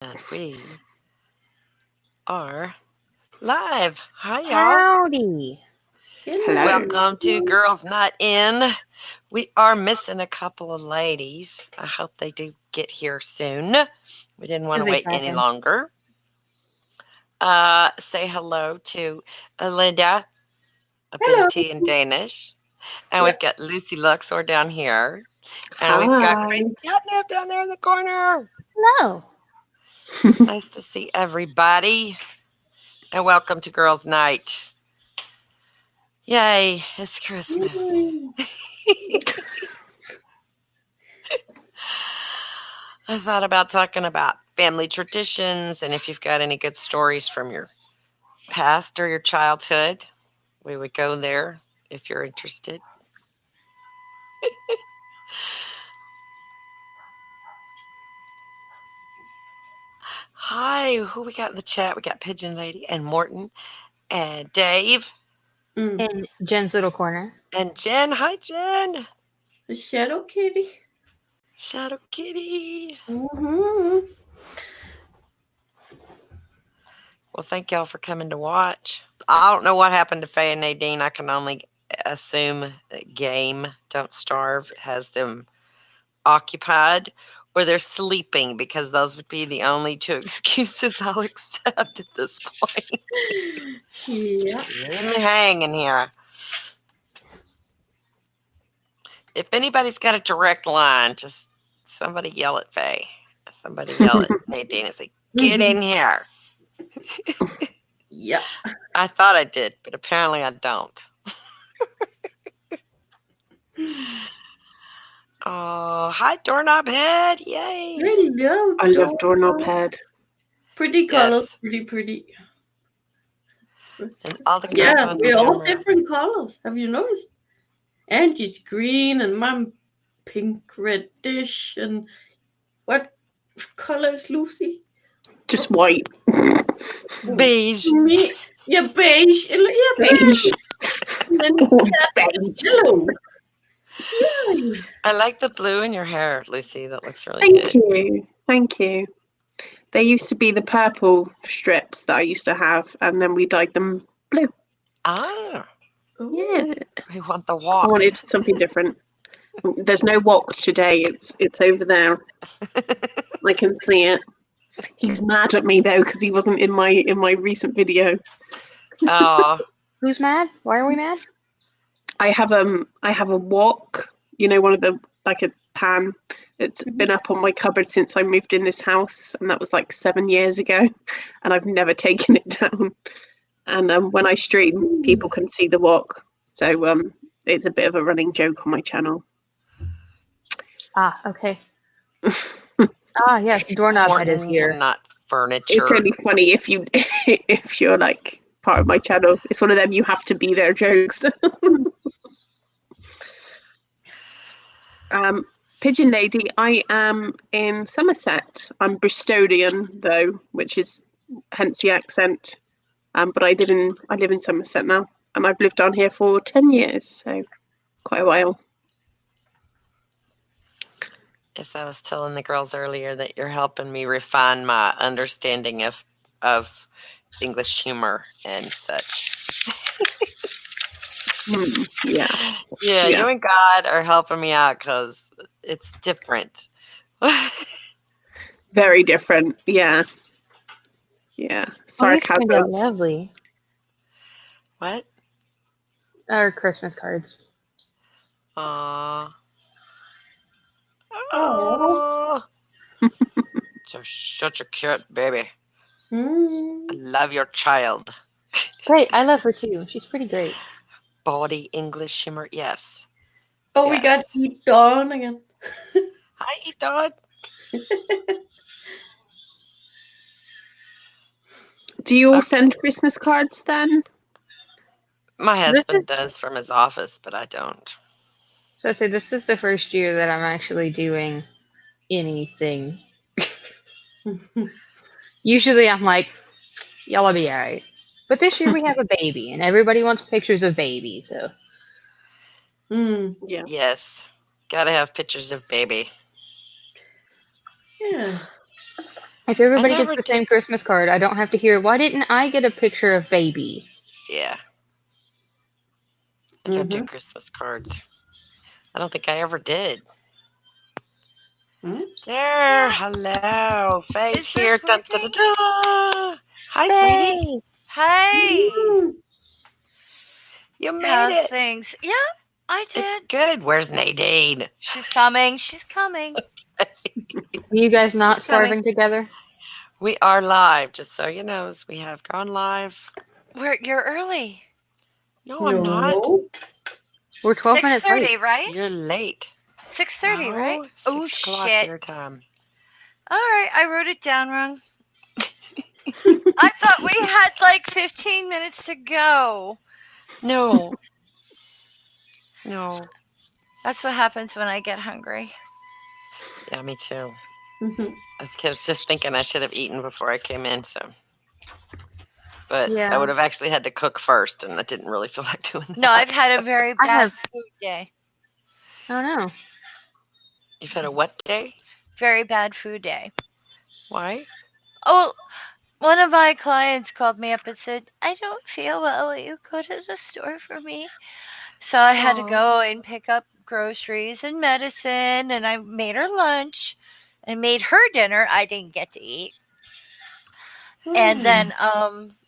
And we are live. Hi, y'all. Howdy. Hello. Welcome to Girls Not In. We are missing a couple of ladies. I hope they do get here soon. We didn't want to wait any longer. Say hello to Linda, a bit of tea in Danish. And we've got Lucy Luxor down here. And we've got Grace Catnip down there in the corner. Hello. Nice to see everybody. And welcome to Girls Night. Yay, it's Christmas. I thought about talking about family traditions and if you've got any good stories from your past or your childhood. We would go there if you're interested. Hi, who we got in the chat? We got Pigeon Lady and Morton and Dave. In Jen's little corner. And Jen. Hi, Jen. The Shadow Kitty. Shadow Kitty. Mm-hmm. Well, thank y'all for coming to watch. I don't know what happened to Faye and Nadine. I can only assume that Game Don't Starve has them occupied or they're sleeping, because those would be the only two excuses I'll accept at this point. Yeah. Leave me hanging here. If anybody's got a direct line, just somebody yell at Faye. Somebody yell at Nadine and say, "Get in here." Yeah. I thought I did, but apparently I don't. Oh, hi, Doorknob Head. Yay. Hello. I love Doorknob Head. Pretty colors. Yes. Pretty. And all the girls on we're all camera. different colors. Have you noticed? Angie's green and mine pink reddish. And what color is Lucy? Just white. Beige. Me? Yeah, beige. Yeah, beige. And then Beige. yellow. Yay. I like the blue in your hair, Lucy. That looks really Thank good. Thank you. They used to be the purple strips that I used to have, and then we dyed them blue. Ah. Yeah. We want the walk. I wanted something different. There's no walk today. It's over there. I can see it. He's mad at me though because he wasn't in my recent video. Oh. Who's mad? Why are we mad? I have a wok, one of the, like a pan. It's been up on my cupboard since I moved in this house, and that was like 7 years ago, and I've never taken it down. And when I stream, people can see the wok, so it's a bit of a running joke on my channel. Ah, okay. Yes, Doorknob Head is here. Not furniture. It's only funny if you're like part of my channel. It's one of them you have to be there jokes. Pigeon Lady, I am in Somerset. I'm Bristolian though, which is hence the accent. But I live in Somerset now, and I've lived down here for 10 years, so quite a while. Yes, I was telling the girls earlier that you're helping me refine my understanding of English humor and such. Yeah. Yeah, you and God are helping me out because it's different. Very different. Yeah. Yeah. Sarcasm. Oh, lovely. What? Our Christmas cards. Aww. Oh. So such a cute baby. I Mm. love your child. Great, I love her too. She's pretty great. Body English humor, yes. Oh, we got Eat Dawn again. Hi, Eat Dawn. Do you all send Christmas cards then? My husband does from his office, but I don't. So I say this is the first year that I'm actually doing anything. Usually I'm like, y'all will be alright. But this year we have a baby, and everybody wants pictures of baby, so. Yeah. Yes. Gotta have pictures of baby. Yeah. If everybody gets never the did. same Christmas card, I don't have to hear, why didn't I get a picture of baby? Yeah. I don't do Mm-hmm. Christmas cards. I don't think I ever did. Hmm? There. Hello. Faye's Is here. this Dun, da, da, working? da. Hi, sweetie. Hey! Hey, You made how's it. things? Yeah, I It's did. good. Where's Nadine? She's coming. She's coming. Are you guys not She's coming. starving together? We are live, just so you know. We have gone live. You're early. No, I'm not. No. We're 12 minutes late. 6:30, right? You're late. 6:30, right? No, Oh 6 o'clock shit. your time. All right, I wrote it down wrong. I thought we had like 15 minutes to go. No. No. That's what happens when I get hungry. Yeah, me too. Mhm. I was just thinking I should have eaten before I came in, so. But I Yeah. would have actually had to cook first, and I didn't really feel like doing that. No, I've had a very I bad have- food day. Oh no. You've had a what day? Very bad food day. Why? Oh, one of my clients called me up and said, I don't feel well. Will you go to the store for me? So I had to Aw. go and pick up groceries and medicine, and I made her lunch and made her dinner. I didn't get to eat. And then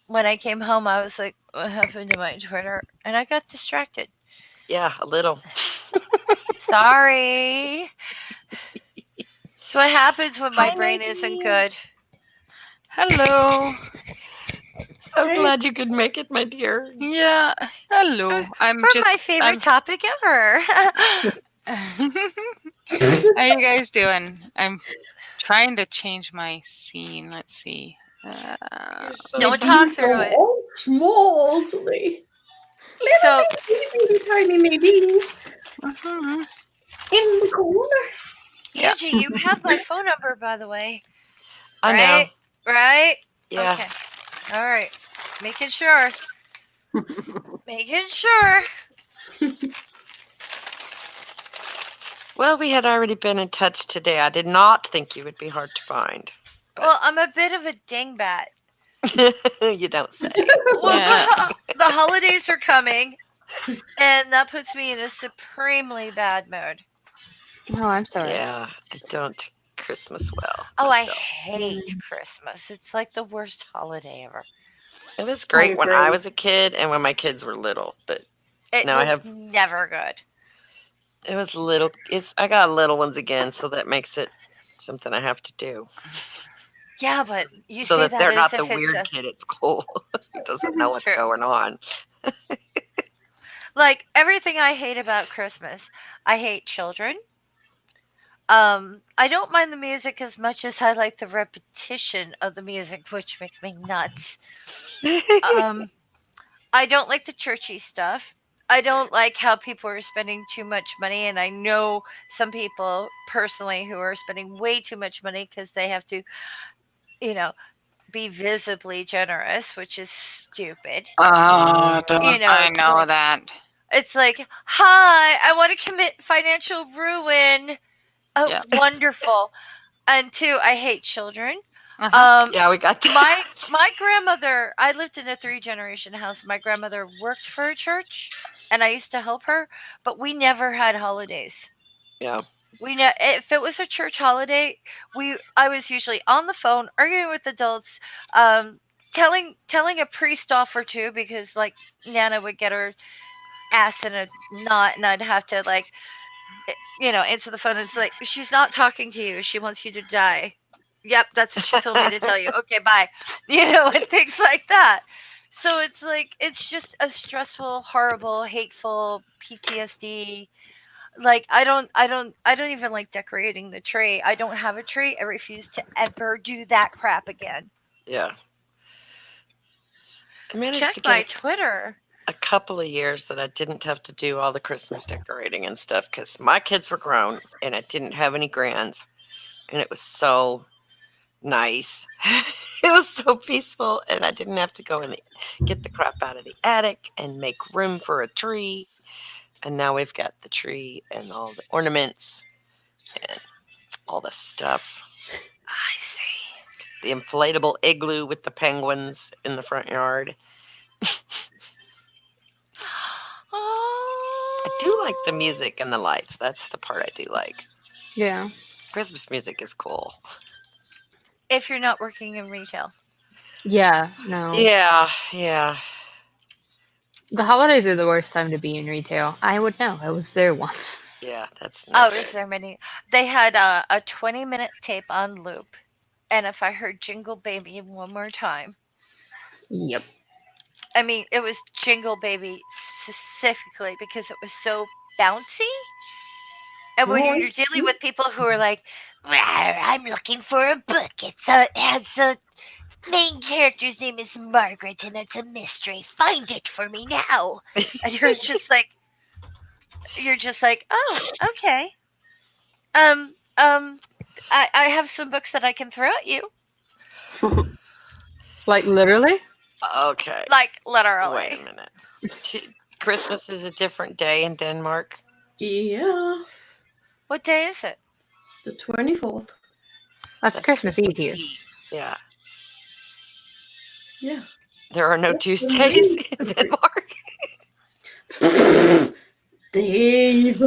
when I came home, I was like, what happened to my Twitter? And I got distracted. Yeah, a little. Sorry. It's what happens when my Hi, brain isn't Nadine. good. Hello. So Hey. glad you could make it, my dear. Yeah. Hello. I'm For just. my favorite topic ever. How you guys doing? I'm trying to change my scene. Let's see. You're so Don't tiny. talk through it. Oh, small today. So, Little tiny Nadine mhm. in the corner. Yeah. Angie, you have my phone number, by the way. I know. Right? Right? Yeah. Okay. All right. Making sure. Making sure. Well, we had already been in touch today. I did not think you would be hard to find. Well, I'm a bit of a dingbat. You don't say. Well, Yeah. the holidays are coming, and that puts me in a supremely bad mood. Oh, I'm sorry. Yeah, I don't Christmas well. Oh, I myself. hate Christmas. It's like the worst holiday ever. It was great when I agree. was a kid and when my kids were little, but It Now I was have- never good. it was little. I got little ones again, so that makes it something I have to do, Yeah, but you so say that that they're as not if the it's weird a, kid at school who doesn't know what's True. going on. like everything I hate about Christmas. I hate children. I don't mind the music as much as I like the repetition of the music, which makes me nuts. I don't like the churchy stuff. I don't like how people are spending too much money, and I know some people personally who are spending way too much money because they have to, you know, be visibly generous, which is stupid. Oh, don't know, I it's know like- that? It's like, hi, I want to commit financial ruin. Oh, Yeah. wonderful. And two, I hate children. Uh-huh. Yeah, we got that. My grandmother, I lived in a 3-generation house. My grandmother worked for a church, and I used to help her, but we never had holidays. Yeah. If it was a church holiday, I was usually on the phone arguing with adults, telling a priest off or two because like Nana would get her ass in a knot, and I'd have to like, answer the phone. And it's like, she's not talking to you. She wants you to die. Yep, that's what she told me to tell you. Okay, bye. And things like that. So it's like, it's just a stressful, horrible, hateful PTSD. Like I don't even like decorating the tree. I don't have a tree. I refuse to ever do that crap again. Yeah. I managed Check to my get Twitter. a couple of years that I didn't have to do all the Christmas decorating and stuff because my kids were grown and I didn't have any grands, and it was so nice. It was so peaceful, and I didn't have to go and get the crap out of the attic and make room for a tree. And now we've got the tree and all the ornaments and all the stuff. I see. the inflatable igloo with the penguins in the front yard. I do like the music and the lights. That's the part I do like. Yeah. Christmas music is cool. If you're not working in retail. Yeah. No. Yeah. The holidays are the worst time to be in retail. I would know. I was there once. Yeah, that's Oh, not is good. there many? They had a 20-minute tape on loop. And if I heard Jingle Baby one more time, Yep. I mean, it was Jingle Baby specifically because it was so bouncy. And when Oh, I you're dealing see. with people who are like, I'm looking for a book. It has the main character's name is Margaret, and it's a mystery. Find it for me now. And you're just like, oh, okay. I have some books that I can throw at you, Like literally? Okay. like literally. Wait a minute. Christmas is a different day in Denmark. Yeah, What day is it? the 24th. That's Christmas Eve here. Yeah. Yeah. There are no Tuesdays in Denmark. Dave.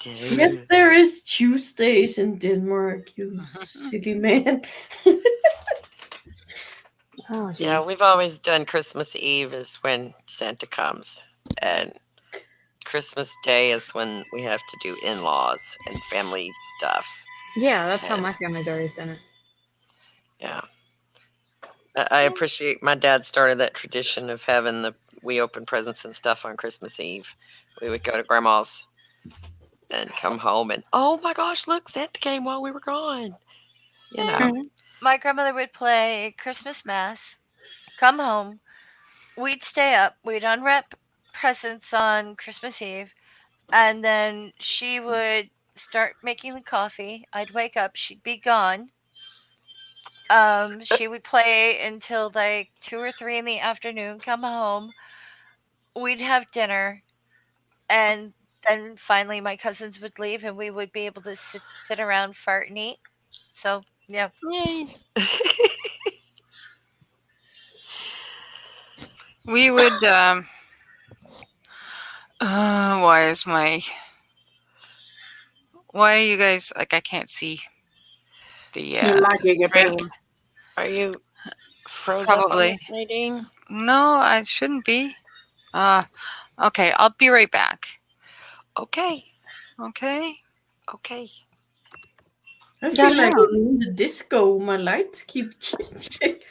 Yes, Dude. there is Tuesdays in Denmark, you silly man. Oh, Yeah, jeez. we've always done Christmas Eve is when Santa comes, and Christmas Day is when we have to do in-laws and family stuff. Yeah, that's how Yeah. my family's always done it. Yeah. I appreciate my dad started that tradition of having we open presents and stuff on Christmas Eve. We would go to grandma's and come home and, oh my gosh, look, Santa came while we were gone. You know. Mhm. My grandmother would play Christmas Mass, come home, we'd stay up, we'd unwrap presents on Christmas Eve, and then she would start making the coffee. I'd wake up, she'd be gone. She would play until like 2 or 3 in the afternoon, come home, we'd have dinner, and then finally my cousins would leave and we would be able to sit around, fart, and eat. So, yeah. Yay. We would why are you guys like I can't see the You're lagging a bit. Same. Are you froze up on Probably. us, Nadine? No, I shouldn't be. Okay, I'll be right back. Okay. Okay. Okay. I Yeah, feel like no. I'm in the disco. My lights keep changing.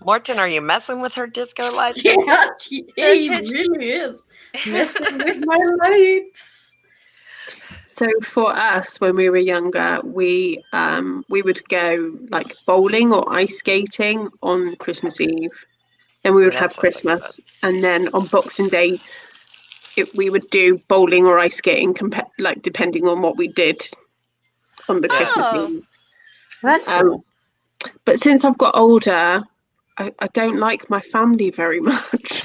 Morton, are you messing with her disco lights? Yeah, he really is messing with my lights. So for us, when we were younger, we would go like bowling or ice skating on Christmas Eve. Then we Oh, would that have sounds like Christmas, and then on Boxing Day, we would do bowling or ice skating, like depending on what we did on the Yeah. Christmas Oh. Eve. That's cool. But since I've got older, I don't like my family very much.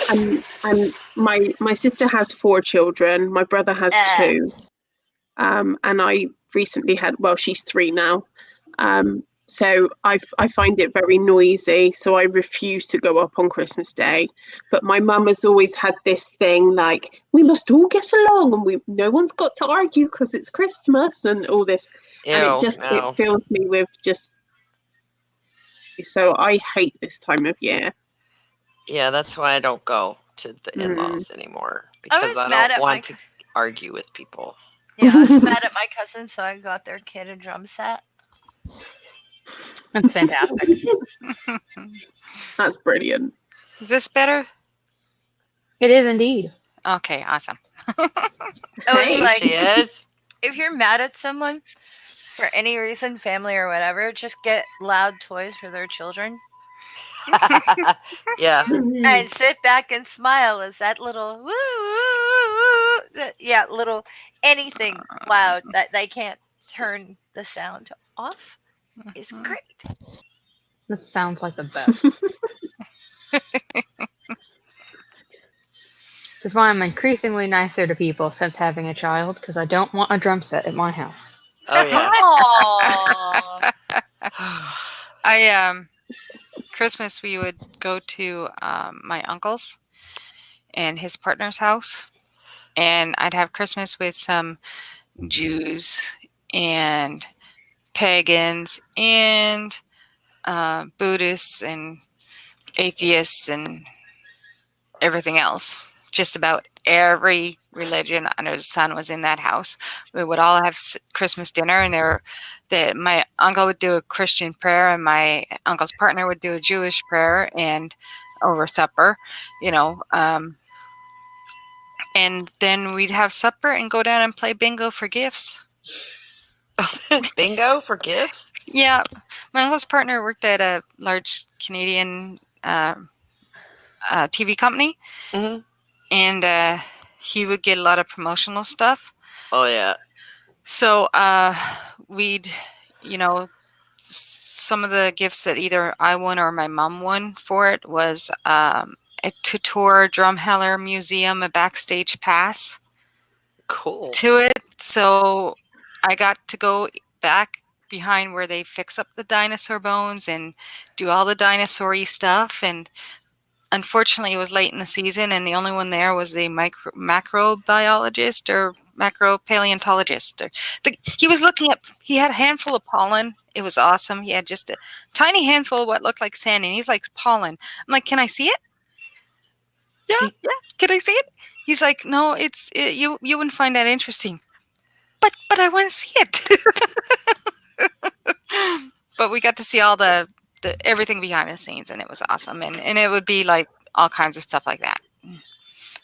And my sister has 4 children. My brother has 2. And I recently had, well, she's 3 now. So I find it very noisy. So I refuse to go up on Christmas Day. But my mum has always had this thing like, we must all get along and no one's got to argue because it's Christmas and all this. And it just, it fills me with just, so I hate this time of year. Yeah, that's why I don't go to the in-laws anymore, because I don't want to argue with people. Yeah, I was mad at my cousin, so I got their kid a drum set. That's fantastic. That's brilliant. Is this better? It is indeed. Okay, awesome. Hey, like, she is. If you're mad at someone for any reason, family or whatever, just get loud toys for their children. Yeah. And sit back and smile as that little little anything loud that they can't turn the sound off is great. That sounds like the best. Which is why I'm increasingly nicer to people since having a child, because I don't want a drum set at my house. Oh yeah. Aw. Christmas we would go to my uncle's and his partner's house, and I'd have Christmas with some Jews and pagans and Buddhists and atheists and everything else. Just about every religion under the sun was in that house. We would all have Christmas dinner, and my uncle would do a Christian prayer, and my uncle's partner would do a Jewish prayer, and over supper, you know. And then we'd have supper and go down and play bingo for gifts. Bingo for gifts? Yeah, my uncle's partner worked at a large Canadian TV company, Hmm. and he would get a lot of promotional stuff. Oh yeah. So we'd, some of the gifts that either I won or my mom won for it was to tour Drumheller Museum, a backstage pass Cool. to it. So I got to go back behind where they fix up the dinosaur bones and do all the dinosaur-y stuff. And unfortunately, it was late in the season, and the only one there was the macrobiologist or macropaleontologist. He was looking at, he had a handful of pollen. It was awesome. He had just a tiny handful of what looked like sand, and he's like, pollen. I'm like, can I see it? Yeah, can I see it? He's like, no, you wouldn't find that interesting. But I want to see it. But we got to see all the everything behind the scenes, and it was awesome. And it would be like all kinds of stuff like that.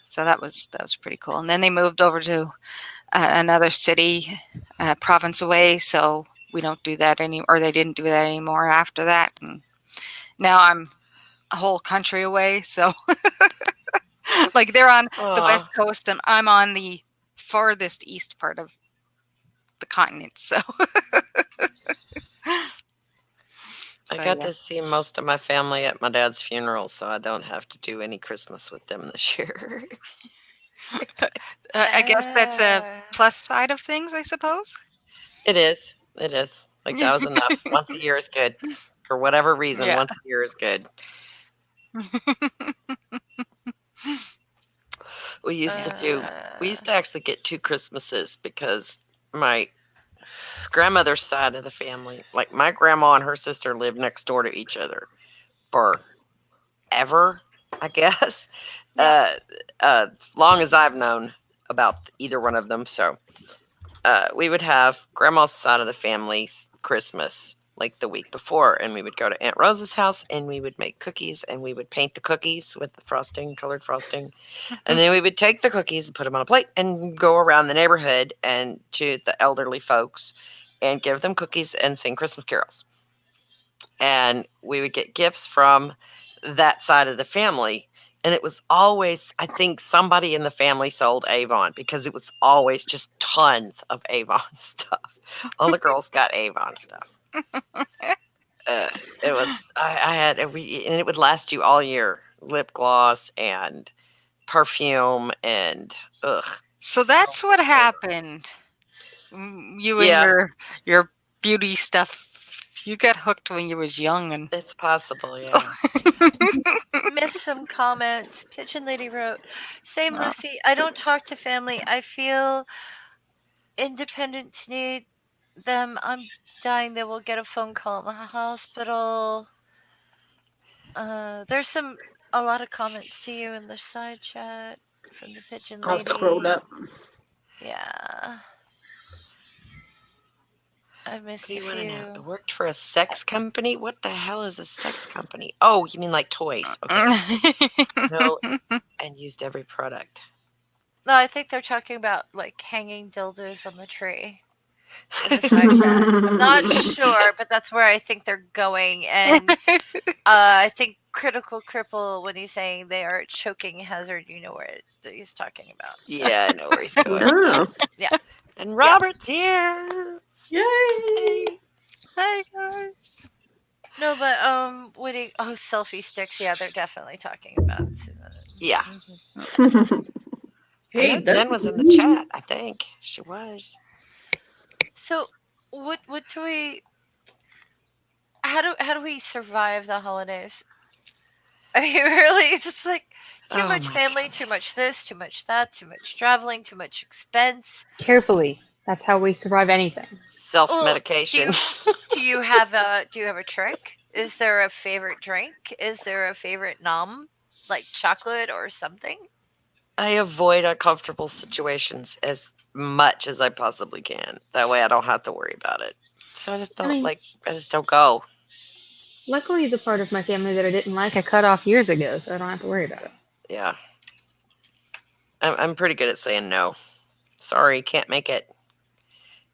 So that was pretty cool. And then they moved over to another city, province away. So we don't do that or they didn't do that anymore after that. And now I'm a whole country away. So like they're on the West Coast and I'm on the farthest east part of the continent. So I got to see most of my family at my dad's funeral, so I don't have to do any Christmas with them this year. I guess that's a plus side of things, I suppose. It is. It is. Like, that was enough. Once a year is good. For whatever reason, Yeah. once a year is good. We used to actually get 2 Christmases because my grandmother's side of the family, like my grandma and her sister lived next door to each other forever, I guess. Long as I've known about either one of them. So we would have grandma's side of the family's Christmas like the week before, and we would go to Aunt Rose's house and we would make cookies and we would paint the cookies with the frosting, colored frosting. And then we would take the cookies and put them on a plate and go around the neighborhood and to the elderly folks and give them cookies and sing Christmas carols. And we would get gifts from that side of the family. And it was always, I think somebody in the family sold Avon because it was always just tons of Avon stuff. All the girls got Avon stuff. It was, I had and it would last you all year. Lip gloss and perfume and So that's what happened. You and your beauty stuff. You got hooked when you was young, and it's possible, yeah. Missed some comments. Pigeon Lady wrote, "Same Lucy. I don't talk to family. I feel independent to need them. I'm dying. They will get a phone call at my hospital." There's a lot of comments to you in the side chat from the Pigeon Lady. I'll scroll up. Yeah. I missed a What few. worked for a sex company? What the hell is a sex company? Oh, you mean like toys? Okay. No, and used every product. No, I think they're talking about like hanging dildos on the tree. In the side chat. I'm not sure, but that's where I think they're going. And I think Critical Cripple, when he's saying they are a choking hazard, you know where he's talking about. So. Yeah, I know where he's going. Oh. Yeah. And Robert's here. Yay! Hi guys. No, but selfie sticks. Yeah, they're definitely talking about. Yeah. Hey, Jen was in the chat. I think she was. So what do we? How do we survive the holidays? I mean, really, it's just like too Oh much my family, too goodness. much this, too much that, too much traveling, too much expense. Carefully. That's how we survive anything. Well, do Self-medication. you do you have a trick? Is there a favorite drink? Is there a favorite nom, like chocolate or something? I avoid uncomfortable situations as much as I possibly can. That way I don't have to worry about it. So I mean, I just don't go. luckily, the part of my family that I didn't like, I cut off years ago, so I don't have to worry about it. Yeah. I'm pretty good at saying no. Sorry, can't make it.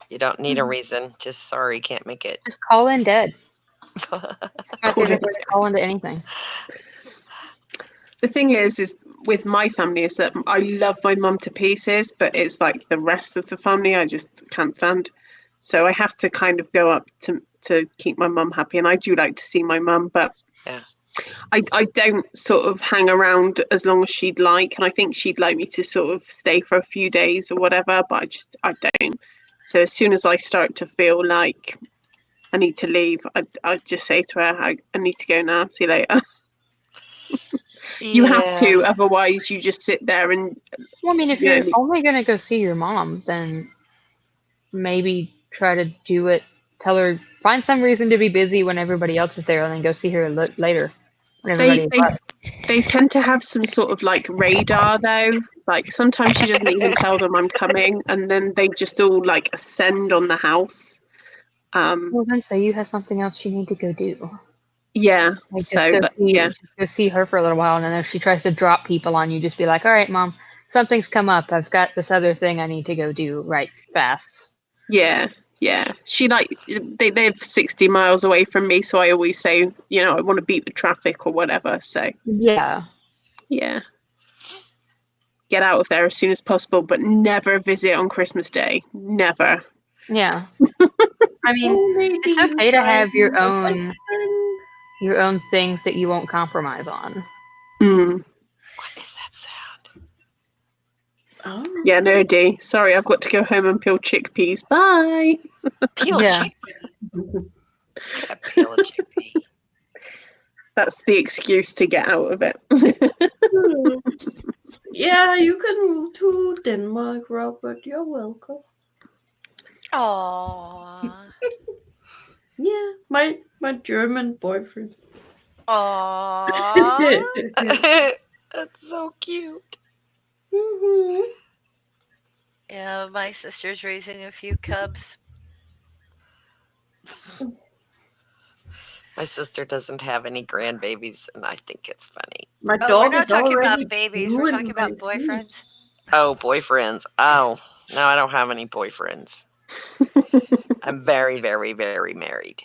You don't need a reason. Just sorry, can't make it. Just call in dead. That's my Call favorite it. way to call into anything. The thing is with my family is that I love my mum to pieces, but it's like the rest of the family I just can't stand. So I have to kind of go up to keep my mum happy, and I do like to see my mum, but Yeah. I don't sort of hang around as long as she'd like, and I think she'd like me to sort of stay for a few days or whatever, but I don't. So as soon as I start to feel like I need to leave, I just say to her, I need to go now. See you later. You have to, Yeah. otherwise you just sit there and Well, I mean, if you you're know. only going to go see your mom, then maybe try to do it. Tell her, find some reason to be busy when everybody else is there, and then go see her later when They everybody is they left. they tend to have some sort of like radar though. Like sometimes she doesn't even tell them I'm coming, and then they just all like ascend on the house. Well, then say you have something else you need to go do. Yeah. Like So that, yeah. just go see her for a little while, and then if she tries to drop people on you, just be like, "All right, mom, something's come up. I've got this other thing I need to go do right fast." Yeah, yeah. She like they live 60 miles away from me, so I always say, I want to beat the traffic or whatever. So Yeah, yeah, get out of there as soon as possible, but never visit on Christmas Day. Never. yeah. I mean, Oh, it's Nadine, okay to I'm have your your own boyfriend. things that you won't compromise on. Mm. What is that sound? Oh. Yeah, no, D. Sorry, I've got to go home and peel chickpeas. Bye. Peel a Yeah. chickpea. Gotta peel a chickpea. That's the excuse to get out of it. Yeah, you can move to Denmark, Robert. You're welcome. Aww. Yeah, my German boyfriend. Aww. That's so cute. Mhm. Yeah, my sister's raising a few cubs. My sister doesn't have any grandbabies, and I think it's funny. My Oh, we're dog not is talking already about babies. We're talking doing my about boyfriends. Oh, boyfriends. Oh, no, I don't have any boyfriends. I'm very, very, very married.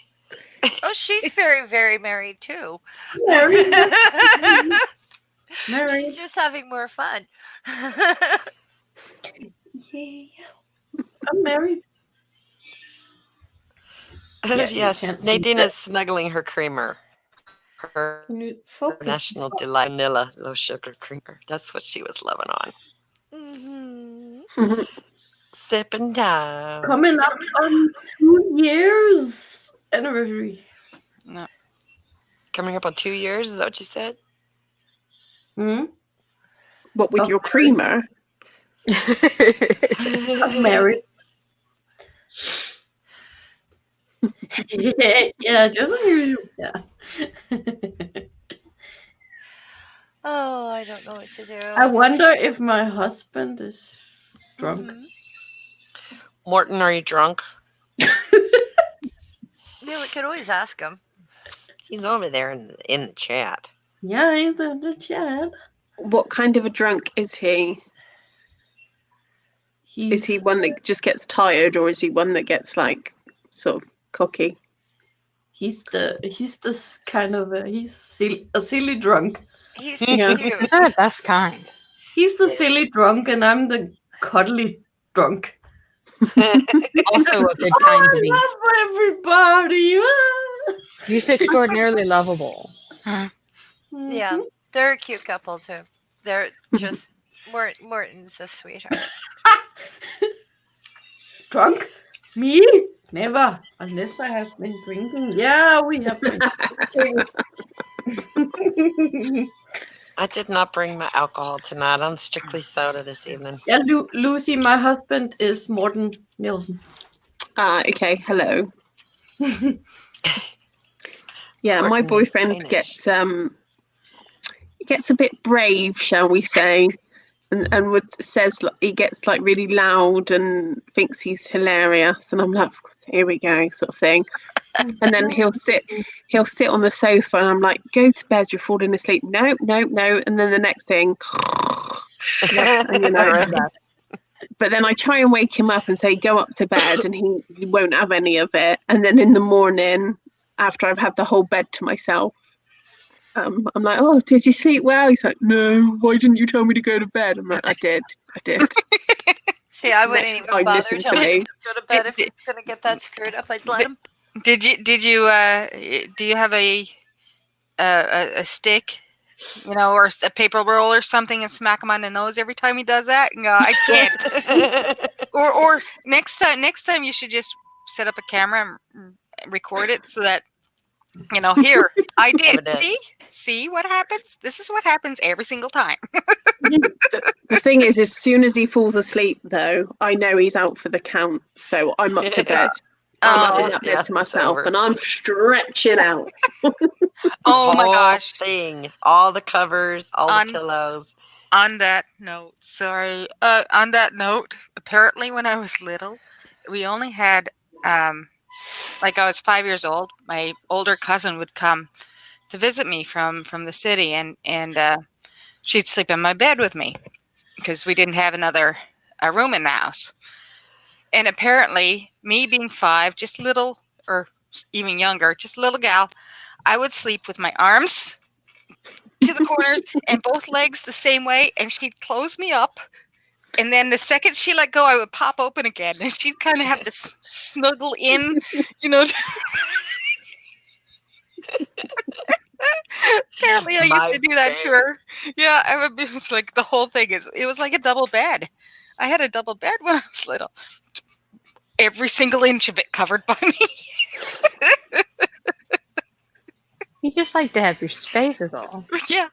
Oh, she's very, very married too. married. She's Married. just having more fun. Yeah, I'm married. Yeah, you Yes, can't see Nadine that. is snuggling her creamer. Her Can you National focus? Delight Vanilla Low Sugar Creamer. That's what she was loving on. Mhm. Sipping down. Coming up on 2 years anniversary. No. Coming up on 2 years, is that what you said? Hmm? What with Of your creamer? I'm married. Yeah, just like you. Yeah. Oh, I don't know what to do. I wonder if my husband is drunk. Mhm. Morton, are you drunk? Yeah, we could always ask him. He's over there in the chat. Yeah, he's in the chat. What kind of a drunk is he? Is he one that just gets tired, or is he one that gets like sort of cocky? He's the kind of a silly drunk. He's Yeah. cute. Those are the best kind. He's the silly drunk, and I'm the cuddly drunk. Also a good Oh, kind to be. I love everybody. Just extraordinarily lovable. Yeah, Mhm. they're a cute couple too. They're just Morton's a sweetheart. Drunk? Me? Never. Unless I have been drinking. Yeah, we have been. I did not bring my alcohol tonight. I'm strictly soda this evening. Yeah, Lucy, my husband is Morten Nielsen. Okay, hello. Yeah, my Martin is boyfriend Danish. gets a bit brave, shall we say, and says he gets like really loud and thinks he's hilarious, and I'm like, here we go, sort of thing. And then he'll sit on the sofa, and I'm like, go to bed, you're falling asleep. No, no, no. And then the next thing, and, you know. But then I try and wake him up and say, go up to bed, and he won't have any of it. And then in the morning, after I've had the whole bed to myself, I'm like, oh, did you sleep well? He's like, no, why didn't you tell me to go to bed? I'm like, I did. See, I wouldn't Next even time, bother listen to telling him me. to go to bed if he's gonna get that screwed up. I'd let him. Do you have a stick, or a paper roll or something, and smack him on the nose every time he does that? No, I can't. or next time you should just set up a camera and record it so that here I did. See what happens. This is what happens every single time. The thing is, as soon as he falls asleep, though, I know he's out for the count. So I'm up to bed. I'm having that bed to myself, and I'm stretching out. Oh my Whole gosh! thing, all the covers, all the pillows. On that note, apparently when I was little, we only had like I was 5 years old. My older cousin would come to visit me from the city, and she'd sleep in my bed with me because we didn't have another room in the house. And apparently, me being 5, just little, or even younger, just a little gal, I would sleep with my arms to the corners and both legs the same way, and she'd close me up. And then the second she let go, I would pop open again, and she'd kind of have to snuggle in, Apparently, I used to do that to her. Yeah, it was like the whole thing it was like a double bed. I had a double bed when I was little. Every single inch of it covered by me. You just like to have your space is all. Yeah.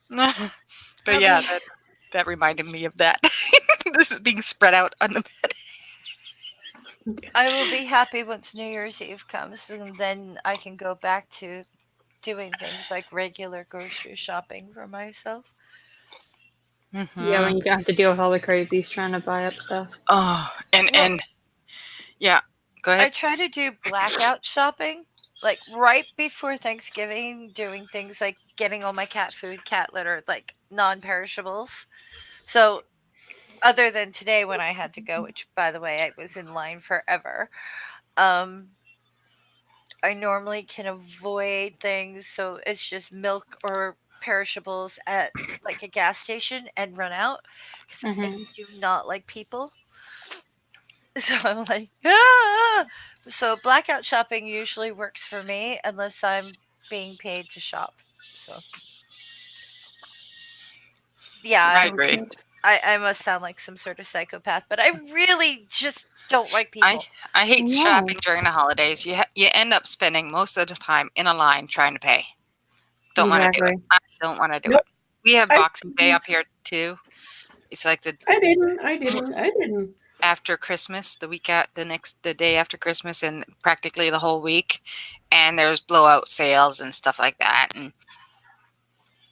But yeah, that reminded me of that. This is being spread out on the bed. I will be happy once New Year's Eve comes, and then I can go back to doing things like regular grocery shopping for myself. Mm-hmm. Yeah, when you don't have to deal with all the crazies trying to buy up stuff. Oh, and yeah, go ahead. I try to do blackout shopping, like right before Thanksgiving, doing things like getting all my cat food, cat litter, like non-perishables. So other than today when I had to go, which by the way, I was in line forever, I normally can avoid things. So it's just milk or perishables at like a gas station and run out because I do not like people. So I'm like, ah! So blackout shopping usually works for me unless I'm being paid to shop. So yeah, I agree. I must sound like some sort of psychopath, but I really just don't like people. I hate shopping during the holidays. You end up spending most of the time in a line trying to pay. Don't want to do it. I don't want to do it. We have Boxing Day up here too. It's like I didn't. After Christmas, the day after Christmas, and practically the whole week, and there's blowout sales and stuff like that. And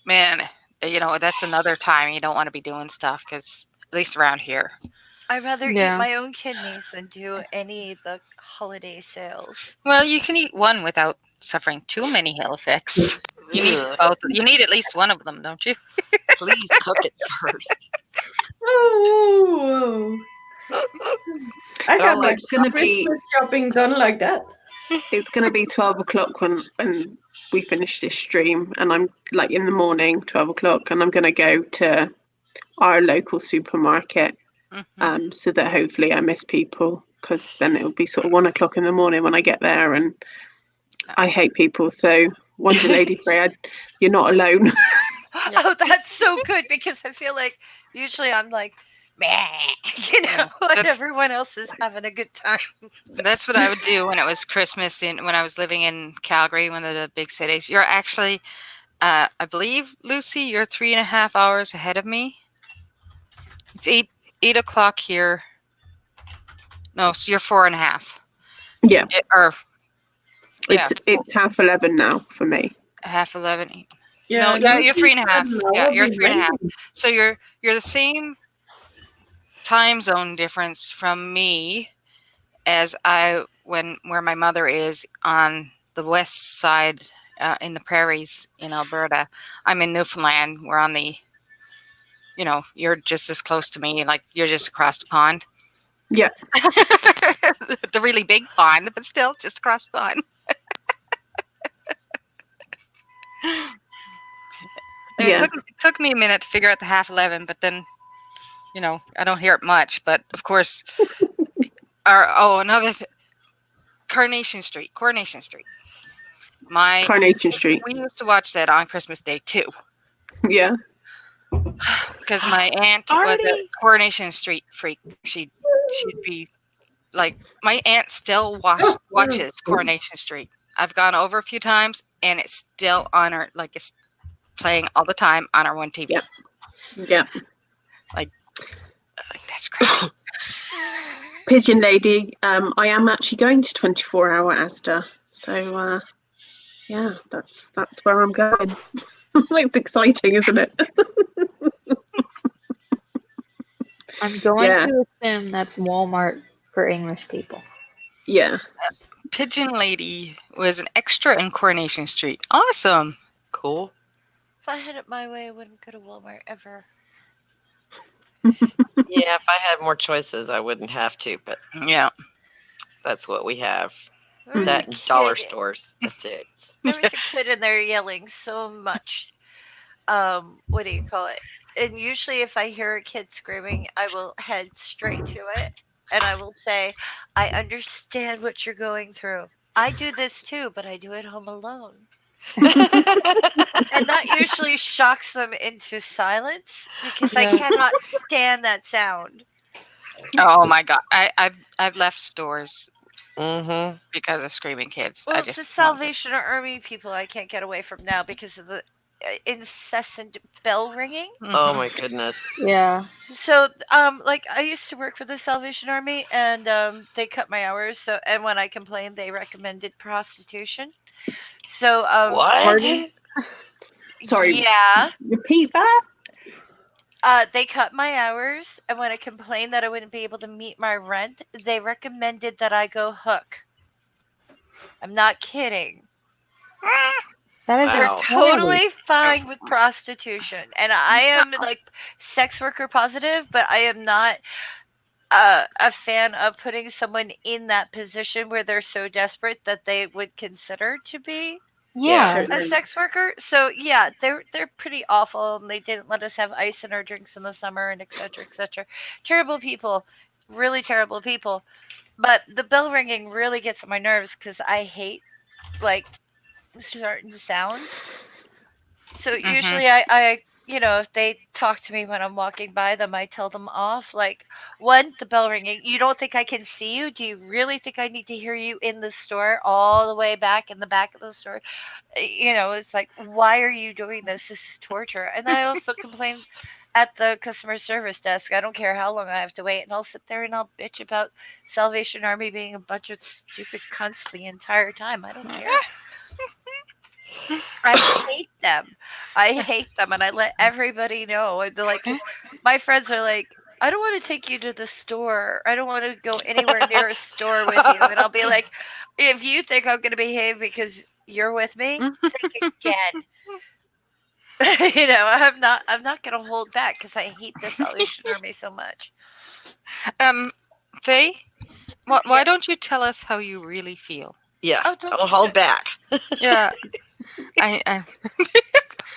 man, that's another time you don't want to be doing stuff because at least around here. I'd rather eat my own kidneys than do any of the holiday sales. Well, you can eat one without suffering too many ill effects. You need both. You need at least one of them, don't you? Please cook it first. Oh, I got my shopping done like that. It's going to be 12 o'clock when we finish this stream, and I'm like in the morning, 12 o'clock, and I'm going to go to our local supermarket so that hopefully I miss people, because then it'll be sort of 1 o'clock in the morning when I get there, and I hate people. So Wonder Lady Freya, you're not alone. Oh, that's so good, because I feel like usually I'm like you know, when That's- everyone else is having a good time. That's what I would do when it was Christmas when I was living in Calgary, one of the big cities. You're actually, I believe, Lucy, you're 3.5 hours ahead of me. It's 8 o'clock here. No, so you're 4.5. Yeah, Or yeah, it's 11:30 now for me. 11:30. Yeah, No, yeah, you're Lucy's 3.5. an Yeah, hour you're 3.5. behind. So you're the same time zone difference from me as where my mother is on the west side in the prairies in Alberta. I'm in Newfoundland. We're on the, you're just as close to me, like you're just across the pond. Yeah. The really big pond, but still just across the pond. And Yeah. it took me a minute to figure out the 11:30, but then, I don't hear it much. But of course, another Coronation Street. Coronation Street. We used to watch that on Christmas Day too, Yeah. because my aunt was a Party. Coronation Street freak. She'd be like, my aunt still watches Coronation Street. I've gone over a few times, and it's still on her, like it's playing all the time on our one TV. Yeah. Yeah. Like that's crazy. Pigeon Lady, I am actually going to 24-hour Asda. So yeah, that's where I'm going. It's exciting, isn't it? I'm going Yeah. to assume that's Walmart for English people. Yeah. Pigeon Lady was an extra in Coronation Street. Awesome. Cool. If I had it my way, I wouldn't go to Walmart ever. Yeah, if I had more choices, I wouldn't have to, but Yeah. that's what we have. There was That a and dollar kid- stores. That's it. There was a kid in there yelling so much. What do you call it? And usually, if I hear a kid screaming, I will head straight to it, and I will say, "I understand what you're going through. I do this too, but I do it home alone." And that usually shocks them into silence because I Yeah. cannot stand that sound. Oh my God. I've left stores Mm-hmm. because of screaming kids. Well, I the just Salvation Army people I can't get away from now because of the incessant bell ringing. Oh my goodness. Yeah. So, like I used to work for the Salvation Army, and they cut my hours. So, and when I complained, they recommended prostitution. So, What? Pardon? Sorry. yeah, Repeat that? they cut my hours, and when I complained that I wouldn't be able to meet my rent, they recommended that I go hook. I'm not kidding. That is They're Wow. totally fine with prostitution, and I am like sex worker positive, but I am not a fan of putting someone in that position where they're so desperate that they would consider to be Yeah. a sex worker. So yeah, they're pretty awful, and they didn't let us have ice in our drinks in the summer, and etc. etc. Terrible people, really terrible people. But the bell ringing really gets on my nerves because I hate like certain sounds. So usually I if they talk to me when I'm walking by them, I tell them off. Like, one, the bell ringing. You don't think I can see you? Do you really think I need to hear you in the store, all the way back in the back of the store? It's like, why are you doing this? This is torture. And I also complain at the customer service desk. I don't care how long I have to wait, and I'll sit there and I'll bitch about Salvation Army being a bunch of stupid cunts the entire time. I don't care. I hate them. I hate them, and I let everybody know. And they're like, my friends are like, I don't want to take you to the store. I don't want to go anywhere near a store with you. And I'll be like, if you think I'm going to behave because you're with me, think again. I'm not going to hold back because I hate the Salvation Army so much. Faye, why Yeah. don't you tell us how you really feel? Yeah. Oh, Don't hold back. Yeah. I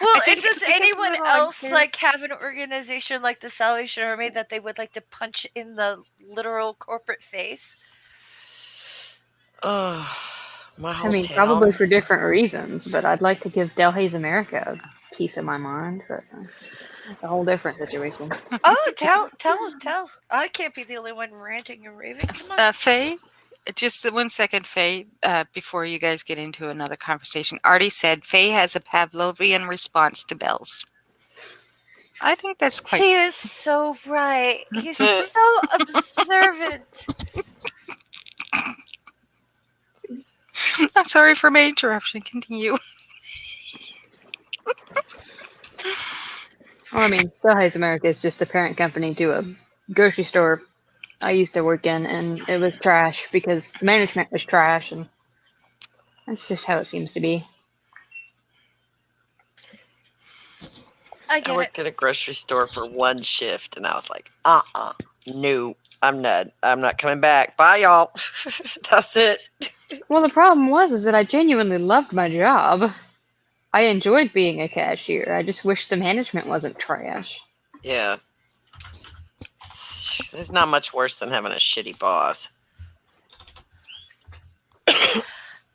Well, I think and does it's a anyone little else unfair. like have an organization like the Salvation Army that they would like to punch in the literal corporate face? Oh, my I whole mean, town. probably for different reasons, but I'd like to give Delhaize America peace of my mind, but it's a whole different situation. Oh, tell. I can't be the only one ranting and raving. Come on. Faye, just 1 second, Faye, before you guys get into another conversation. Artie said Faye has a Pavlovian response to bells. I think that's quite. He is so right. He's so observant. I'm sorry for my interruption. Continue. Well, I mean, Fellhays America is just the parent company to a grocery store I used to work in, and it was trash because the management was trash, and that's just how it seems to be. I I get it. worked at a grocery store for one shift, and I was like, no, I'm not coming back. Bye, y'all. That's it. Well, the problem is that I genuinely loved my job. I enjoyed being a cashier. I just wish the management wasn't trash. Yeah. There's not much worse than having a shitty boss.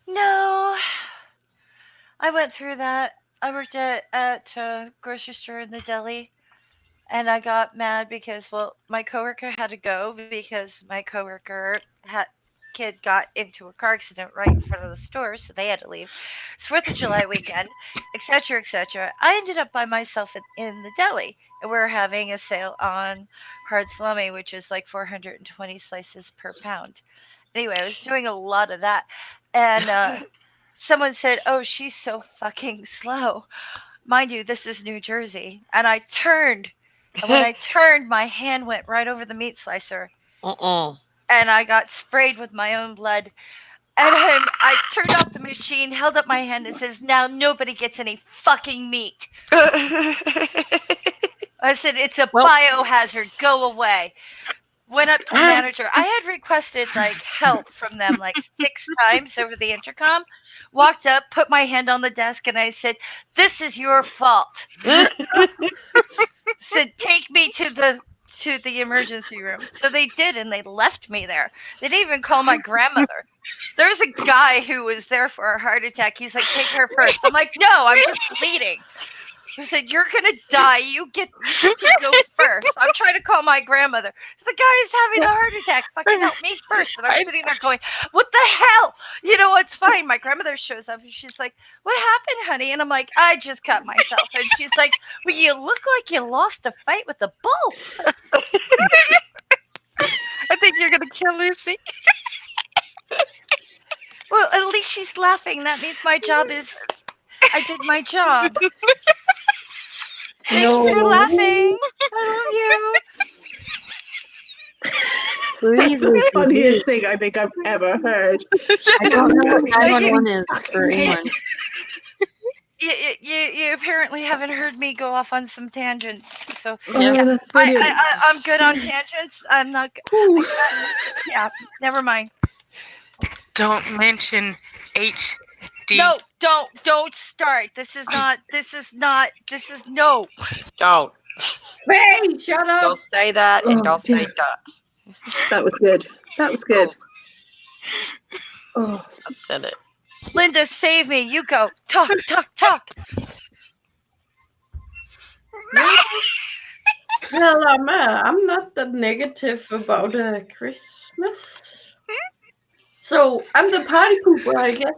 No, I went through that. I worked at a grocery store in the deli, and I got mad because, well, my coworker had to go because my coworker kid got into a car accident right in front of the store, so they had to leave. It's 4th of July weekend, etc., etc. I ended up by myself in the deli, and we were having a sale on hard salami, which is like 420 slices per pound. Anyway, I was doing a lot of that, and someone said, "Oh, she's so fucking slow." Mind you, this is New Jersey, and I turned, and when I turned, my hand went right over the meat slicer, and I got sprayed with my own blood. And then I turned off the machine, held up my hand, and says, "Now nobody gets any fucking meat." I said, "It's a biohazard. Go away." Went up to the manager. I had requested like help from them like 6 times over the intercom. Walked up, put my hand on the desk, and I said, "This is your fault." Said, "Take me to the emergency room." So they did, and they left me there. They didn't even call my grandmother. There was a guy who was there for a heart attack. He's like, "Take her first." I'm like, "No, I'm just bleeding." I said, "You're gonna die. You can go first." I'm trying to call my grandmother. The guy is having a heart attack. Fucking help me first. And I'm sitting there going, "What the hell?" You know, it's fine. My grandmother shows up and she's like, "What happened, honey?" And I'm like, "I just cut myself." And she's like, "Well, you look like you lost a fight with a bull." I think you're gonna kill Lucy. Well, at least she's laughing. That means I did my job. Thank you for laughing. I Please, That's the funniest thing I think I've ever heard. I don't know what 911 is for England. love you. You apparently haven't heard me go off on some tangents. So That's brilliant. I'm good on tangents. I'm not. Yeah, never mind. Don't mention HD. No, don't start. This is no. Don't. Hey, shut up. Don't say that, and don't say ducks. That was good. That was good. Oh, I said it. Linda, save me. You go. Talk. Well, I'm not that negative about Christmas. So I'm the party pooper, I guess.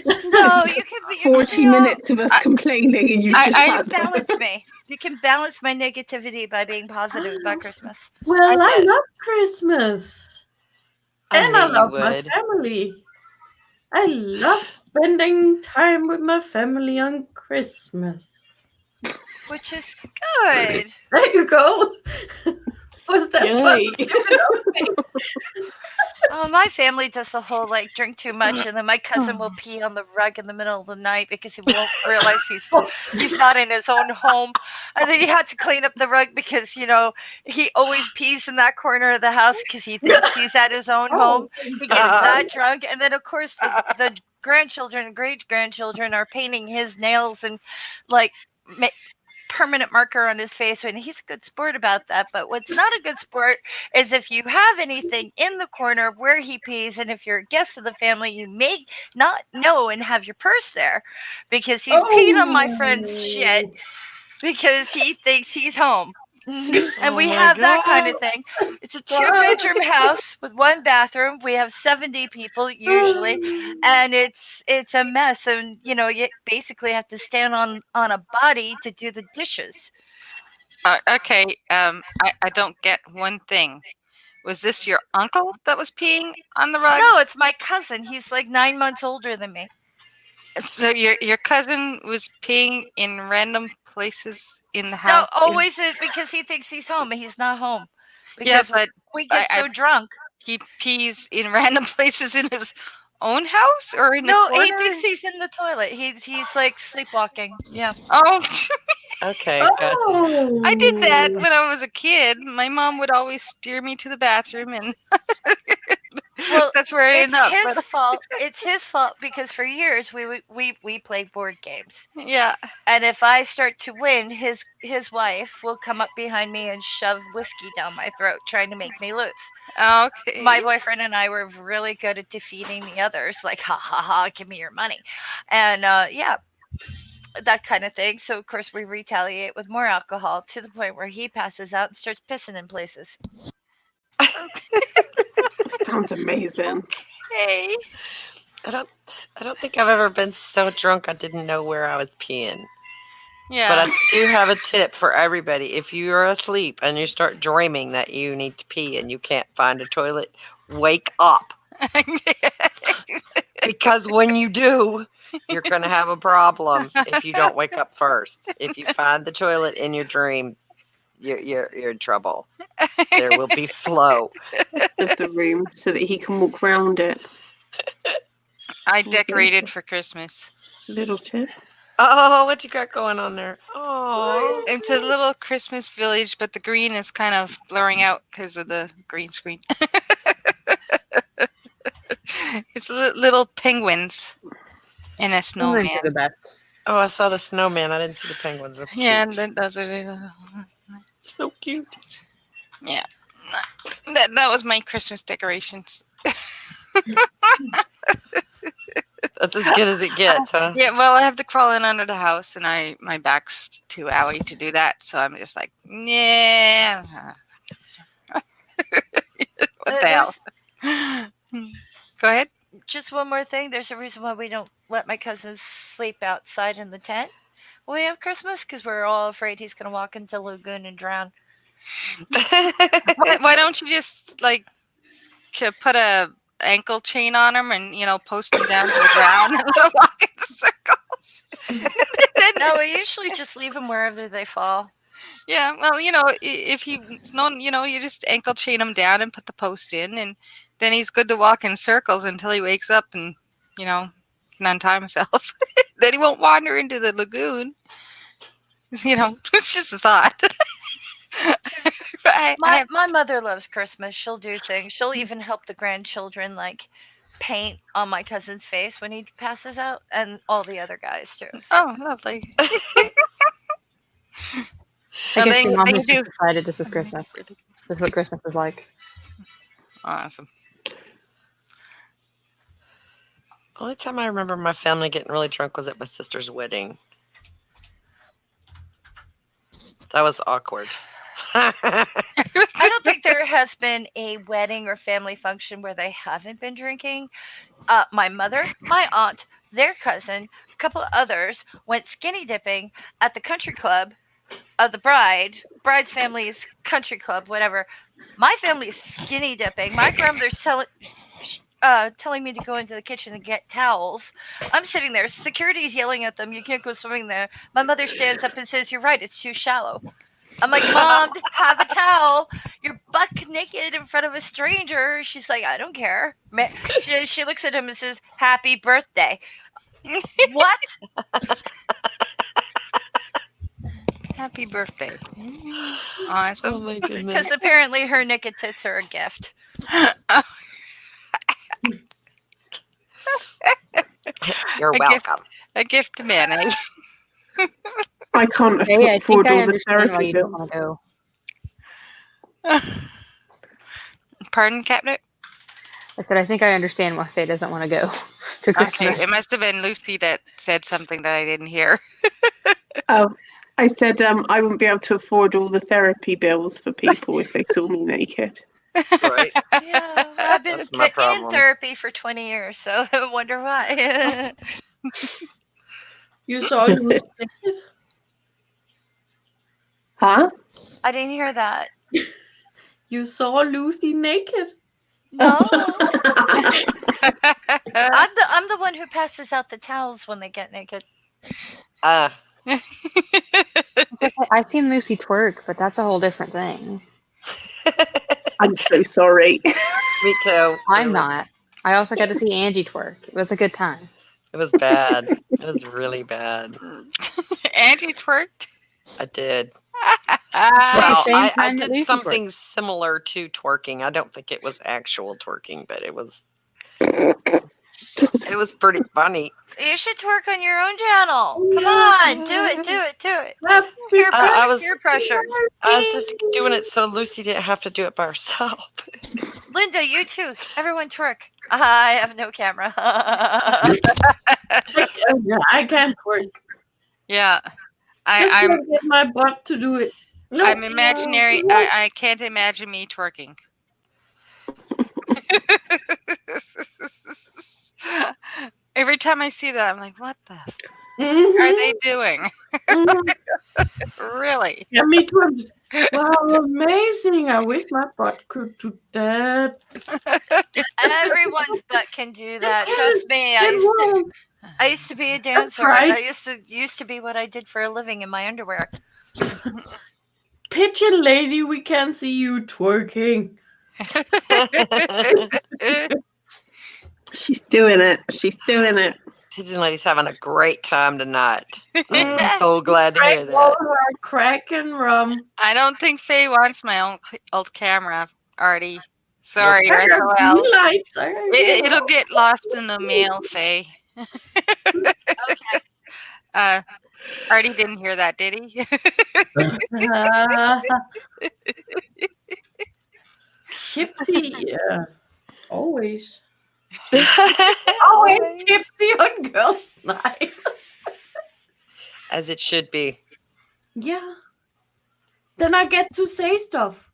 No, you can be 40 minutes of us complaining, and you just I balance me. You can balance my negativity by being positive about Christmas. Well, I love Christmas. And I knew love you my would. family. I love spending time with my family on Christmas. Which is good. There you go. Was that Yay. Oh, my family does the whole like drink too much, and then my cousin will pee on the rug in the middle of the night because he won't realize he's not in his own home, and then he had to clean up the rug because he always pees in that corner of the house because he thinks he's at his own home. He gets that drunk, and then of course the grandchildren and great grandchildren are painting his nails and like permanent marker on his face, and he's a good sport about that. But what's not a good sport is if you have anything in the corner where he pees, and if you're a guest of the family, you may not know and have your purse there because he's peed on my friend's shit Oh. because he thinks he's home. And Oh we my have that kind God. of thing. It's a 2-bedroom house with 1 bathroom. We have 70 people usually, and it's a mess. And you basically have to stand on a body to do the dishes. Okay. I don't get one thing. Was this your uncle that was peeing on the rug? No, it's my cousin. He's like 9 months older than me. So your cousin was peeing in random places in the No, house. always because he thinks he's home and he's not home. Yeah, Because but we get I so drunk. he pees in random places in his own house or in the No, corner. he thinks he's in the toilet. He's like sleepwalking. Yeah. Oh, Okay, gotcha. Oh. I did that when I was a kid. My mom would always steer me to the bathroom, and Well, that's where I it's ended up. his But, fault. It's his fault because for years we played board games. yeah. And if I start to win, his wife will come up behind me and shove whiskey down my throat, trying to make me lose. Okay. My boyfriend and I were really good at defeating the others, like ha ha ha, give me your money, and yeah, that kind of thing. So of course we retaliate with more alcohol to the point where he passes out and starts pissing in places. Sounds amazing. Hey. I don't think I've ever been so drunk I didn't know where I was peeing. Yeah. But I do have a tip for everybody. If you're asleep and you start dreaming that you need to pee and you can't find a toilet, wake up. Because when you do, you're going to have a problem if you don't wake up first. If you find the toilet in your dream, you're in trouble. There will be flow. Of the room so that he can walk around it. I decorated for Christmas. Little tip. Oh, what you got going on there? Oh, It's a little Christmas village, but the green is kind of blurring out because of the green screen. It's little penguins and a snowman. Penguins are the best. oh, I saw the snowman. I didn't see the penguins. That's Yeah, cute. and those are the So cute. yeah. That was my Christmas decorations. That's as good as it gets, huh? Yeah, well, I have to crawl in under the house, and my back's too owie to do that, so I'm just like, yeah. What the hell? Go ahead. Just one more thing. There's a reason why we don't let my cousins sleep outside in the tent when we have Christmas, because we're all afraid he's going to walk into the lagoon and drown. Why don't you just like put a ankle chain on him and post him down to the ground and let him walk in circles? No, we usually just leave them wherever they fall. Yeah, well, if he's known, you just ankle chain him down and put the post in, and then he's good to walk in circles until he wakes up and can untie himself. Then he won't wander into the lagoon. It's just a thought. My mother loves Christmas. She'll do things. She'll even help the grandchildren like paint on my cousin's face when he passes out, and all the other guys too. So. Oh, lovely. I guess they- your mom they has do. just decided this is Christmas. This is what Christmas is like. Awesome. Only time I remember my family getting really drunk was at my sister's wedding. That was awkward. I don't think there has been a wedding or family function where they haven't been drinking. My mother, my aunt, their cousin, a couple of others went skinny dipping at the country club of the bride's family's country club, whatever. My family's skinny dipping. My grandmother's telling me to go into the kitchen and get towels. I'm sitting there. Security's yelling at them. You can't go swimming there. My mother stands up and says, "You're right. It's too shallow." I'm like, "Mom, have a towel. You're buck naked in front of a stranger." She's like, "I don't care." She looks at him and says, "Happy birthday." What? Happy birthday. Oh Awesome. my goodness. Because apparently her naked tits are a gift. You're A gift. welcome. A gift to Manny. I can't Hey, I think afford I all the understand why therapy you don't want bills. to go. Pardon, Captain? I said I think I understand why Faye doesn't want to go to Okay, Christmas. it must have been Lucy that said something that I didn't hear. Oh, I said I wouldn't be able to afford all the therapy bills for people if they saw me naked. Right. Yeah, I've been That's my in problem. therapy for 20 years, so I wonder why. You saw Lucy naked? Huh? I didn't hear that. You saw Lucy naked? No, I'm the one who passes out the towels when they get naked. Uh, I've seen Lucy twerk, but that's a whole different thing. I'm so sorry. me too. I'm not. I also got to see Angie twerk. It was a good time. It was bad. It was really bad. Angie twerked. I did. At the Well, same I time that did Lucy something similar to twerking. I don't think it was actual twerking, but it was pretty funny. You should twerk on your own channel. Come on, do it, do it, do it. Happy Peer I pressure, was- peer pressure. I was just doing it so Lucy didn't have to do it by herself. Linda, you too. Everyone twerk. I have no camera. Yeah, I can't twerk. Yeah, Just I'm can't get my butt to do it. No. I'm imaginary. I can't imagine me twerking. Every time I see that, I'm like, what the f- are they doing? Really? Yeah, me too. I'm just, wow, amazing. I wish my butt could do that. Everyone's butt can do that. Trust me. It I used to be a dancer. right. I used to be what I did for a living in my underwear. Pigeon lady, we can see you twerking. She's doing it. She's doing it. Pigeon Lady's having a great time tonight. Mm, I'm so glad to hear crack all that. her crack and rum. I don't think Faye wants my old camera, Artie. Sorry, I got SOL. green lights. I got green It'll get lost in the mail, Faye. Okay. Artie didn't hear that, did he? Gypsy, yeah. Always. Always gypsy on girls' night. As it should be. Yeah. Then I get to say stuff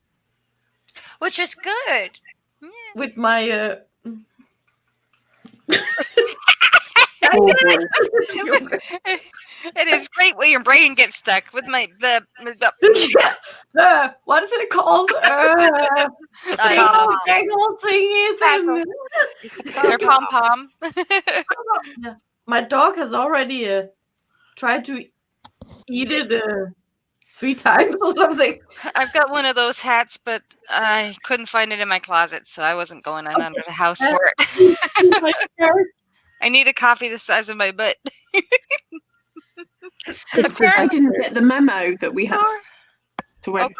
Which is good. with my Oh, boy. It is great when your brain gets stuck with the what is it called? I Dangle thingy. their pom pom. My dog has already tried to eat it 3 times or something. I've got one of those hats, but I couldn't find it in my closet, so I wasn't going in under the house for it. I need a coffee the size of my butt. I didn't get the memo that we had to wait.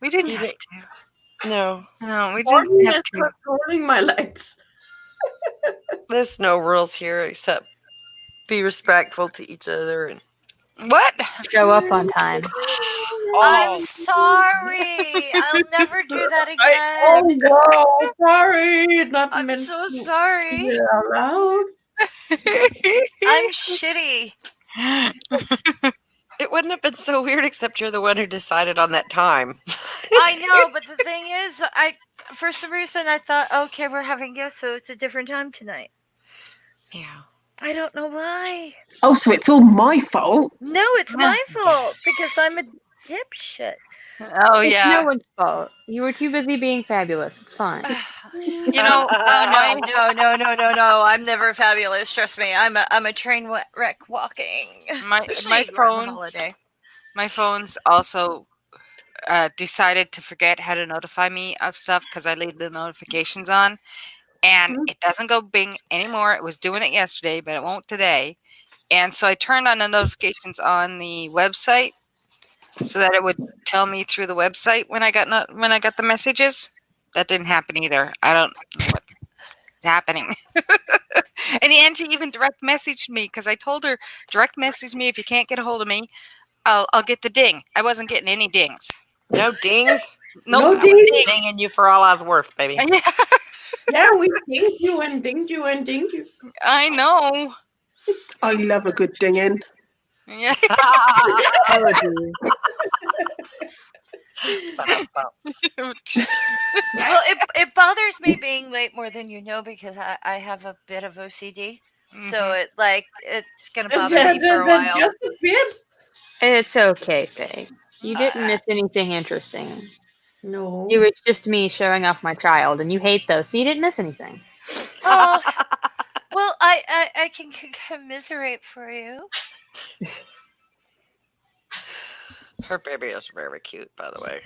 We didn't have to. No. No, we didn't have to. Controlling my legs. There's no rules here except be respectful to each other and What? Show up on time. I'm sorry. I'll never do that Oh again. no, sorry. Not I'm meant so to sorry. be loud. I'm shitty. it wouldn't have been so weird except you're the one who decided on that time. I know, but the thing is, for some reason I thought, okay, we're having guests, so it's a different time tonight. Yeah. I don't know why. Oh, so it's all my fault. No, it's my fault because I'm a dipshit. Oh It's yeah. no one's fault. You were too busy being fabulous. It's fine. You know, No. I'm never fabulous. Trust me. I'm a train wreck walking. my Especially around the phones. holiday. My phone's also decided to forget how to notify me of stuff because I leave the notifications on, and it doesn't go bing anymore. It was doing it yesterday, but it won't today. And so I turned on the notifications on the website so that it would tell me through the website when I got the messages. That didn't happen either. I don't know what's happening. And Angie even direct messaged me because I told her, direct message me if you can't get a hold of me. I'll get the ding. I wasn't getting any dings. No dings. Nope, No no dings? dings. Dinging you for all I was worth, baby. Yeah, Yeah, we dinged you and dinged you and dinged you. I know. I love a good dinging. Yeah. Oh, dear. Well, it bothers me being late more than you know because I have a bit of OCD. So Mhm. it's gonna bother me for a while. Just a bit? It's okay, Faye. You didn't Uh, miss anything interesting. No. It was just me showing off my child, and you hate those, so you didn't miss anything. Oh, well, I can commiserate for you. Her baby is very cute, by the way.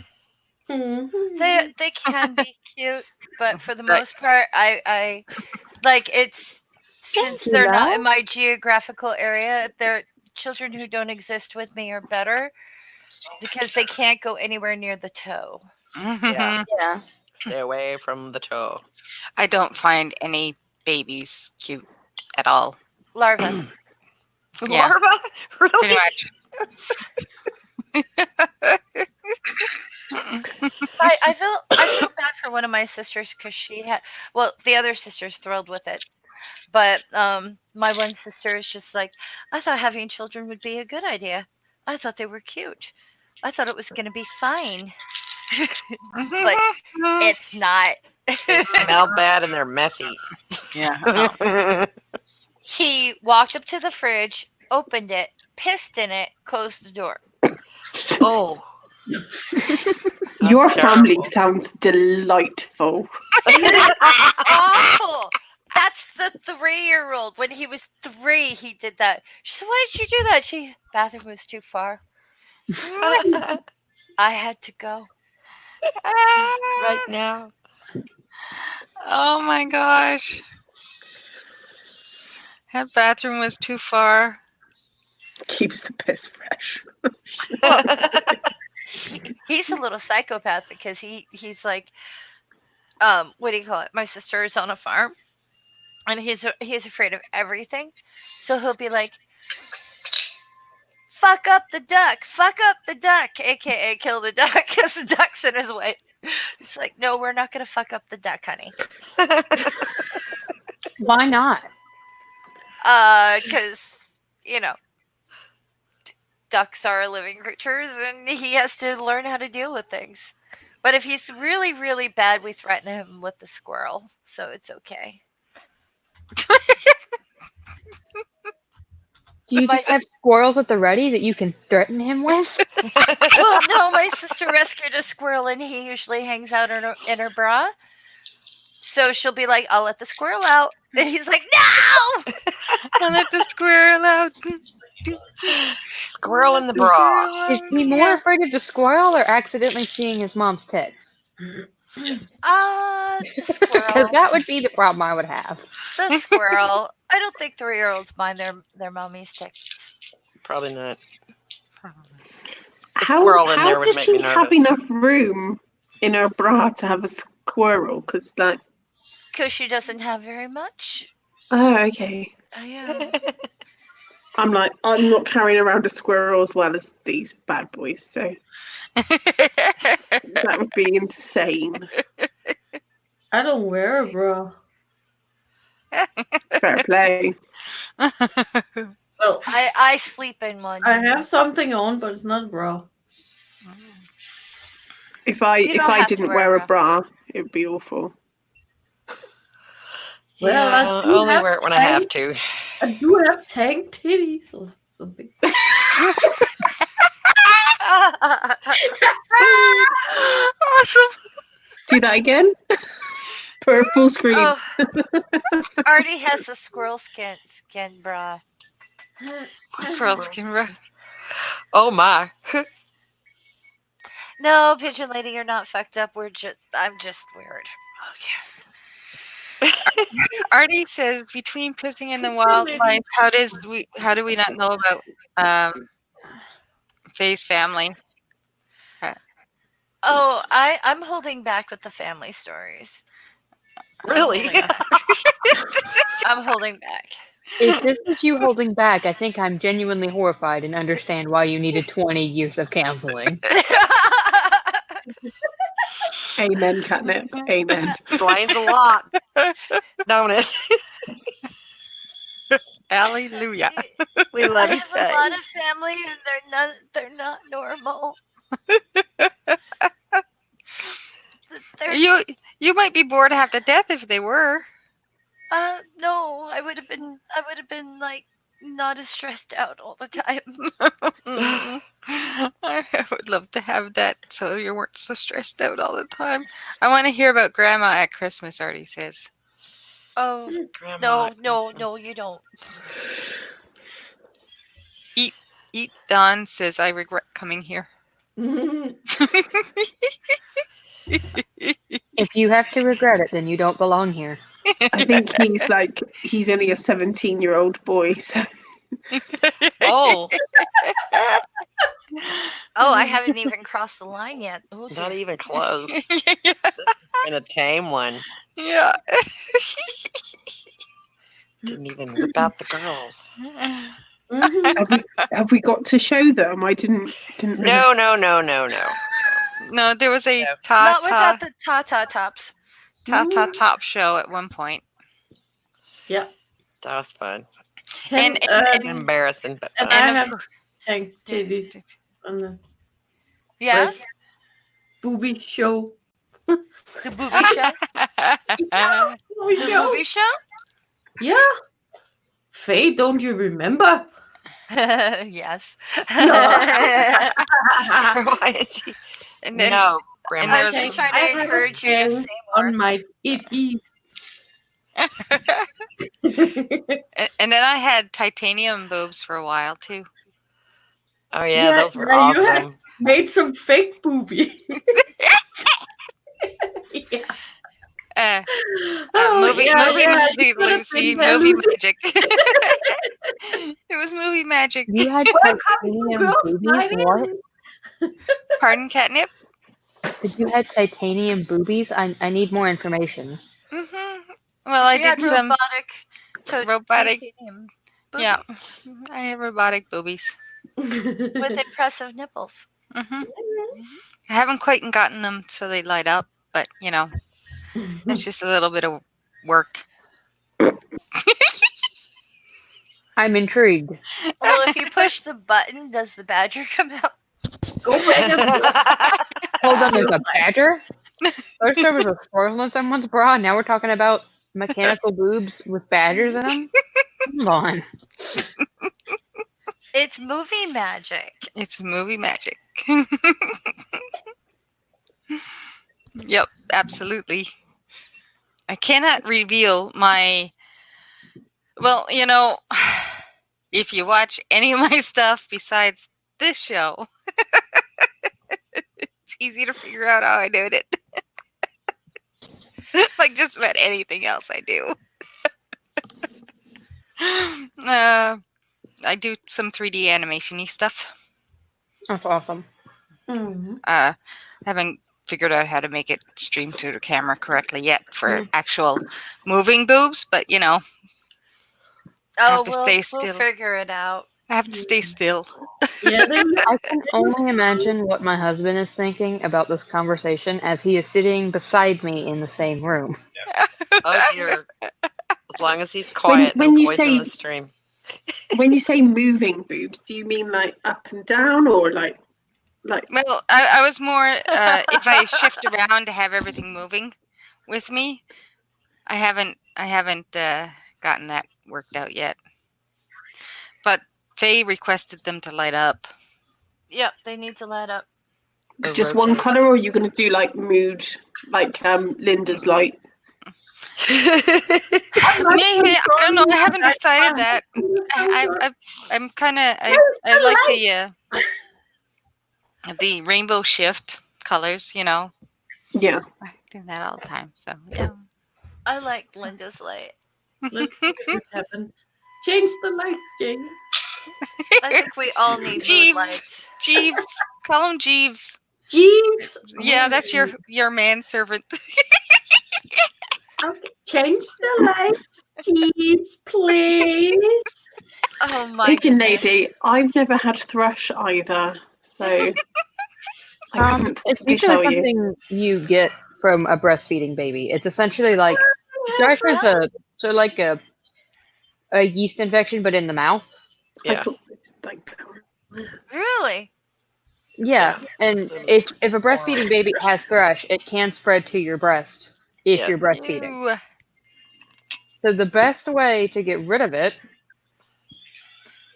Mhm. They can be cute, but for the Right. most part, I like it's Thank since you, they're not love. in my geographical area, they're children who don't exist with me are better because they can't go anywhere near the toe. Yeah. Yeah. Stay away from the toe. I don't find any babies cute at all. Larvas. Yeah. Larva? Pretty Really? much. I feel bad for one of my sisters because she had the other sister's thrilled with it, but my one sister is just like, I thought having children would be a good idea. I thought they were cute. I thought it was gonna be fine. Like it's not. They smell bad and they're messy. Yeah. He walked up to the fridge, opened it, pissed in it, closed the door. Oh. Your That's family terrible. sounds delightful. Awful. That's the 3-year-old. When he was 3, he did that. She said, "Why did you do that?" Bathroom was too far. I had to go. Right now. Oh my gosh. That bathroom was too far. Keeps the piss fresh. Well, he's a little psychopath because he's like, what do you call it? My sister is on a farm, and he's afraid of everything. So he'll be like, fuck up the duck, aka kill the duck, because the duck's in his way. It's like, no, we're not gonna fuck up the duck, honey. Why not? Because you know, ducks are living creatures, and he has to learn how to deal with things. But if he's really, really bad, we threaten him with the squirrel, so it's okay. Do you My just have squirrels at the ready that you can threaten him with? well, no, my sister rescued a squirrel, and he usually hangs out in her bra. So she'll be like, "I'll let the squirrel out," and he's like, "No!" I let the squirrel out. Squirrel in the The bra. squirrel out. Is he more afraid of the squirrel or accidentally seeing his mom's tits? The Because squirrel. that would be the problem I would have. The squirrel. I don't think 3-year-olds mind their mommy's tits. Probably not. A How squirrel in there would does make she me have nervous. enough room in her bra to have a squirrel? Because Because she doesn't have very much. oh, okay. Yeah. I'm not carrying around a squirrel as well as these bad boys, so that would be insane. I don't wear a bra. Fair play. Well, I sleep in one. I have something on, but it's not a bra. If You don't I have to didn't wear wear a a bra, it would be awful. Well, Yeah, I do only have wear it when I have to. I do have tank titties or something. Awesome. Do that again. Purple screen. Oh, Artie has a squirrel skin bra. Squirrel skin bra. Oh my. No, Pigeon Lady, you're not fucked up. I'm just weird. Artie says between pissing in the wildlife, how do we not know about Faye's family? Oh, I'm holding back with the family stories. Really? I'm holding back. If this is you holding back, I think I'm genuinely horrified and understand why you needed 20 years of counseling. Amen, catnip. Amen. Explains a lot, don't it? Hallelujah. We I love you, have a Faye. lot of family, and they're not normal. They're You might be bored half to death if they were. no, I would have been like not as stressed out all the time. I would love to have that so you weren't so stressed out all the time. I want to hear about Grandma at Christmas, Artie says. Oh Grandma. no, you don't. Eat Don says, I regret coming here. If you have to regret it, then you don't belong here. I think he's only a 17-year-old boy, so Oh. Oh, I haven't even crossed the line yet. Oh, Not dear. even close. And a tame one. Yeah. Didn't even whip out the girls. have we got to show them? I didn't No. No, there was a No. Not without the ta-ta tops. top show at one point. Yeah. That was fun. And Embarrassing, but and fun. I and have of tank titties on the Yeah, breast booby show. the booby show. Booby The show. booby show. Yeah. Faye, don't you remember? Yes. Why is she? and then No, and Grandma. there I was was trying I to have a encourage you to thing say more. on my titties. and then I had titanium boobs for a while too. Oh yeah, those were now you have awesome. made some fake boobies. Yeah. Movie you magic, could have Lucy. been there, Movie Lucy. magic. It was movie magic. You had titanium girls, boobies? right What? in. Pardon, Catnip? So you had titanium boobies? I need more information. Well, I She had did some robotic. titanium Yeah, boobies I have robotic boobies. with impressive nipples. I haven't quite gotten them so they light up, but that's just a little bit of work. I'm intrigued. Well, if you push the button, does the badger come out? Go back and Hold on, there's a badger? First there was a squirrel in someone's bra, now we're talking about mechanical boobs with badgers in them? Hold on. It's movie magic. It's movie magic. Yep, absolutely. I cannot reveal my. Well, if you watch any of my stuff besides this show, it's easy to figure out how I did it. Like just about anything else I do. I do some 3D animation-y stuff. That's awesome. I haven't figured out how to make it stream to the camera correctly yet for actual moving boobs, but Oh, to we'll stay still. figure it out. I have to stay still. Yeah, I can only imagine what my husband is thinking about this conversation as he is sitting beside me in the same room. Oh dear. As long as he's quiet, when no you poison say- the stream. when you say moving boobs, do you mean like up and down or like Well, I was more if I shift around to have everything moving with me. I haven't gotten that worked out yet. But Faye requested them to light up. Yep, they need to light up. just one color, or are you going to do like mood, like Linda's light? Maybe, I don't know. I haven't decided that. I'm kind of I like the rainbow shift colors. Yeah. I do that all the time. So yeah. I like Linda's light. Let's see what happens. Change the light, Jane. I think we all need mood Jeeves. lights. Jeeves, call him Jeeves. Jeeves. Yeah, that's your manservant. Okay, change the light, cheese, please. Oh my Pigeon goodness. lady, I've never had thrush either, so I couldn't It's possibly usually tell you. something you get from a breastfeeding baby. It's essentially like thrush is like a yeast infection, but in the mouth. I Yeah. thought it was like Really? Yeah, Yeah. and if a breastfeeding baby has thrush, it can spread to your breast if you're Yes. breastfeeding. Ew. So the best way to get rid of it,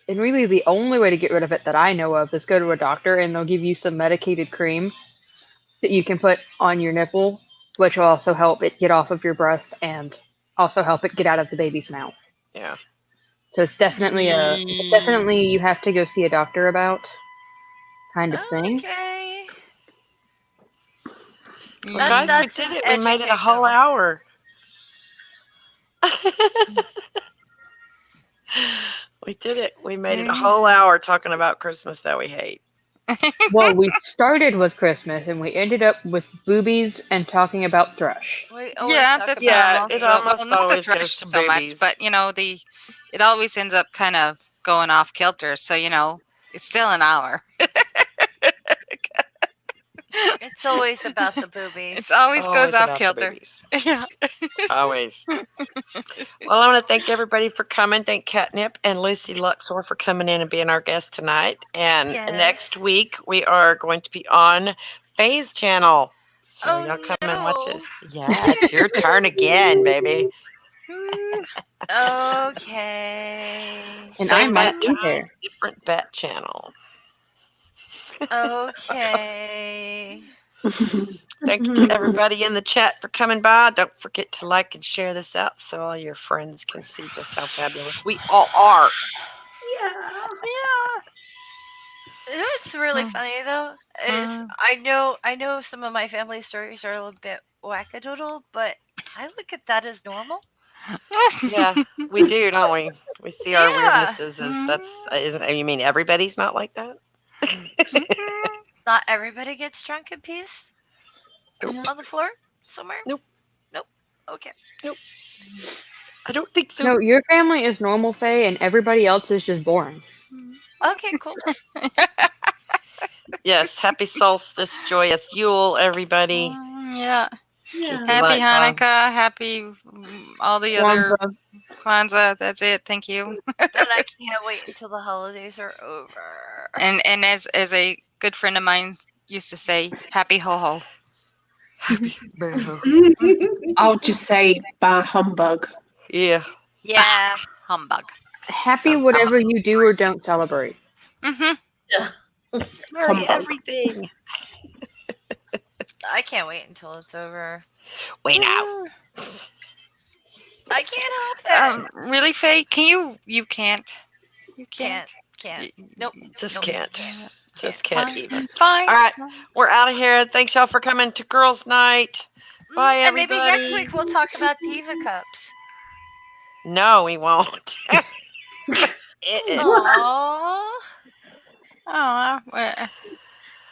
and really the only way to get rid of it that I know of, is go to a doctor and they'll give you some medicated cream that you can put on your nipple, which will also help it get off of your breast and also help it get out of the baby's mouth. Yeah. So it's definitely you have to go see a doctor about kind of thing. Okay. Well, guys, we That's did an it. We made it a whole educational. hour. We did it. We made it a whole hour talking about Christmas that we hate. Well, we started with Christmas and we ended up with boobies and talking about thrush. We always Yeah, talk that's about Yeah, normal. it boobies. Well, almost not the always thrush goes to so much, boobies. but it always ends up kind of going off kilter. So it's still an hour. It's always about the boobies. It always goes Always off about the kilter. boobies. Yeah. Always. Well, I want to thank everybody for coming. Thank Catnip and Lucy Luxor for coming in and being our guest tonight. And Yes. next week, we are going to be on Faye's channel. So Oh, y'all come and watch no. us. Yeah, it's your turn again, baby. Okay. And I Same might bat be time, there. different bat channel. Okay. Thank you to everybody in the chat for coming by. Don't forget to like and share this out so all your friends can see just how fabulous we all are. Yeah. You know what's really funny though is I know some of my family stories are a little bit wackadoodle, but I look at that as normal. Yeah, we do, don't we? We see our Yeah. weirdnesses as isn't. You mean everybody's not like that? Not everybody gets drunk in peace Nope. on the floor somewhere. Nope. Nope. Okay. Nope. I don't think so. No, your family is normal, Faye, and everybody else is just boring. Okay. Cool. Yes, happy solstice, joyous Yule, everybody. Yeah. Yeah. Keep your Happy lights on. Hanukkah. Happy all the other Kwanzaa. Kwanzaa. That's it. Thank you. And I can't wait until the holidays are over. And as a good friend of mine used to say, happy ho ho. Boo. I'll just say bah humbug. Yeah. Yeah. Humbug. Happy whatever you do or don't celebrate. Mm-hmm. Yeah. Merry Humbug. everything. I can't wait until it's over. Wait now. I can't help it. Really, Faye? You can't. You can't. Can't. Nope. Just Nope. can't. Just Fine. can't even. Fine. All right, we're out of here. Thanks y'all for coming to Girls Night. Bye, And everybody. maybe next week we'll talk about Diva Cups. No, we won't. Aww. Oh, well,